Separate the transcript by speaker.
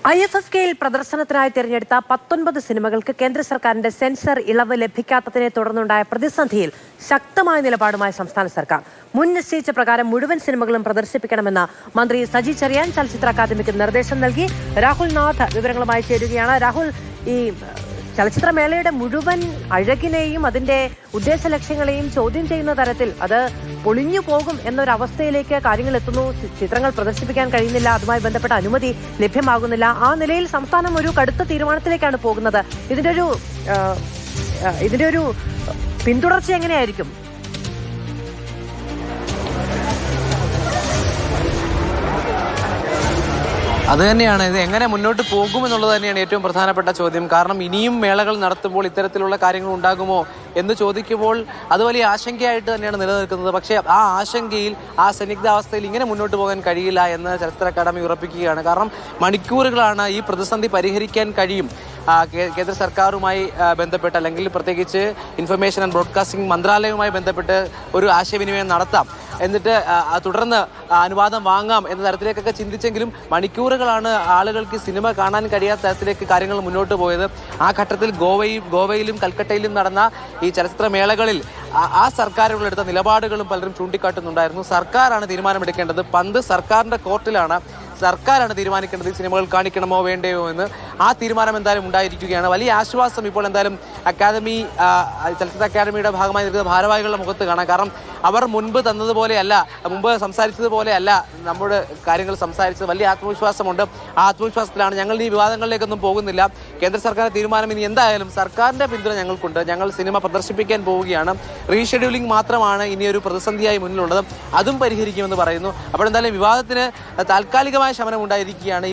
Speaker 1: IFFKയിൽ പ്രദർശനത്തിനായി തിരഞ്ഞെടുത്ത 19 സിനിമകൾക്ക് കേന്ദ്ര സർക്കാരിന്റെ സെൻസർ ഇളവ് ലഭിക്കാത്തതിനെ തുടർന്നുണ്ടായ പ്രതിസന്ധിയിൽ ശക്തമായ നിലപാടുമായി സംസ്ഥാന സർക്കാർ മുൻ നിശ്ചയിച്ച പ്രകാരം മുഴുവൻ സിനിമകളും പ്രദർശിപ്പിക്കണമെന്ന് മന്ത്രി സജി ചെറിയാൻ ചലച്ചിത്ര അക്കാദമിക്ക് നിർദ്ദേശം നൽകി. രാഹുൽ നാഥ് വിവരങ്ങളുമായി ചേരുകയാണ്. രാഹുൽ, ഈ ചലച്ചിത്രമേളയുടെ മുഴുവൻ അഴകിനെയും അതിന്റെ ഉദ്ദേശ ലക്ഷ്യങ്ങളെയും ചോദ്യം ചെയ്യുന്ന തരത്തിൽ അത് പൊളിഞ്ഞു പോകും എന്നൊരവസ്ഥയിലേക്ക് കാര്യങ്ങൾ എത്തുന്നു. ചിത്രങ്ങൾ പ്രദർശിപ്പിക്കാൻ കഴിയുന്നില്ല, അതുമായി ബന്ധപ്പെട്ട അനുമതി ലഭ്യമാകുന്നില്ല. ആ നിലയിൽ സംസ്ഥാനം ഒരു കടുത്ത തീരുമാനത്തിലേക്കാണ് പോകുന്നത്. ഇതിന്റെ ഒരു പിന്തുടർച്ച എങ്ങനെയായിരിക്കും?
Speaker 2: അതുതന്നെയാണ്, ഇത് എങ്ങനെ മുന്നോട്ട് പോകുമെന്നുള്ളത് തന്നെയാണ് ഏറ്റവും പ്രധാനപ്പെട്ട ചോദ്യം. കാരണം ഇനിയും മേളകൾ നടത്തുമ്പോൾ ഇത്തരത്തിലുള്ള കാര്യങ്ങൾ ഉണ്ടാകുമോ എന്ന് ചോദിക്കുമ്പോൾ അത് വലിയ ആശങ്കയായിട്ട് തന്നെയാണ് നിലനിൽക്കുന്നത്. പക്ഷേ ആ ആശങ്കയിൽ, ആ സന്നിഗ്ധാവസ്ഥയിൽ ഇങ്ങനെ മുന്നോട്ട് പോകാൻ കഴിയില്ല എന്ന് ചലച്ചിത്ര അക്കാദമി ഉറപ്പിക്കുകയാണ്. കാരണം മണിക്കൂറുകളാണ് ഈ പ്രതിസന്ധി പരിഹരിക്കാൻ കഴിയും. കേന്ദ്ര സർക്കാരുമായി ബന്ധപ്പെട്ട്, അല്ലെങ്കിൽ പ്രത്യേകിച്ച് ഇൻഫർമേഷൻ ആൻഡ് ബ്രോഡ്കാസ്റ്റിംഗ് മന്ത്രാലയവുമായി ബന്ധപ്പെട്ട് ഒരു ആശയവിനിമയം നടത്താം, എന്നിട്ട് തുടർന്ന് അനുവാദം വാങ്ങാം എന്ന തരത്തിലേക്കൊക്കെ ചിന്തിച്ചെങ്കിലും മണിക്കൂറുകളാണ് ആളുകൾക്ക് സിനിമ കാണാൻ കഴിയാത്ത തരത്തിലേക്ക് കാര്യങ്ങൾ മുന്നോട്ട് പോയത്. ആ ഘട്ടത്തിൽ ഗോവയിലും കൽക്കട്ടയിലും നടന്ന ഈ ചലച്ചിത്രമേളകളിൽ ആ സർക്കാരുകളെടുത്ത നിലപാടുകളും പലരും ചൂണ്ടിക്കാട്ടുന്നുണ്ടായിരുന്നു. സർക്കാരാണ് തീരുമാനമെടുക്കേണ്ടത്, പന്ത് സർക്കാരിൻ്റെ കോർട്ടിലാണ്, സർക്കാരാണ് തീരുമാനിക്കേണ്ടത് സിനിമകൾ കാണിക്കണമോ വേണ്ടയോ എന്ന്. ആ തീരുമാനം എന്തായാലും ഉണ്ടായിരിക്കുകയാണ്. വലിയ ആശ്വാസം ഇപ്പോൾ എന്തായാലും അക്കാദമി, ചലച്ചിത്ര അക്കാദമിയുടെ ഭാഗമായി നിൽക്കുന്ന ഭാരവാഹികളുടെ മുഖത്ത് കാണാം. കാരണം അവർ മുൻപ് സംസാരിച്ചതുപോലെയല്ല നമ്മുടെ കാര്യങ്ങൾ സംസാരിച്ചത്. വലിയ ആത്മവിശ്വാസമുണ്ട്. ആ ആത്മവിശ്വാസത്തിലാണ് ഞങ്ങൾ ഈ വിവാദങ്ങളിലേക്കൊന്നും പോകുന്നില്ല. കേന്ദ്ര സർക്കാരിന്റെ തീരുമാനം ഇനി എന്തായാലും സർക്കാരിന്റെ പിന്തുണ ഞങ്ങൾക്കുണ്ട്. ഞങ്ങൾ സിനിമ പ്രദർശിപ്പിക്കാൻ പോവുകയാണ്. റീഷെഡ്യൂളിംഗ് മാത്രമാണ് ഇനിയൊരു പ്രതിസന്ധിയായി മുന്നിലുള്ളത്, അതും പരിഹരിക്കുമെന്ന് പറയുന്നു. അപ്പോൾ എന്തായാലും വിവാദത്തിന് താൽക്കാലികമായ ശമനം ഉണ്ടായിരിക്കുകയാണ്.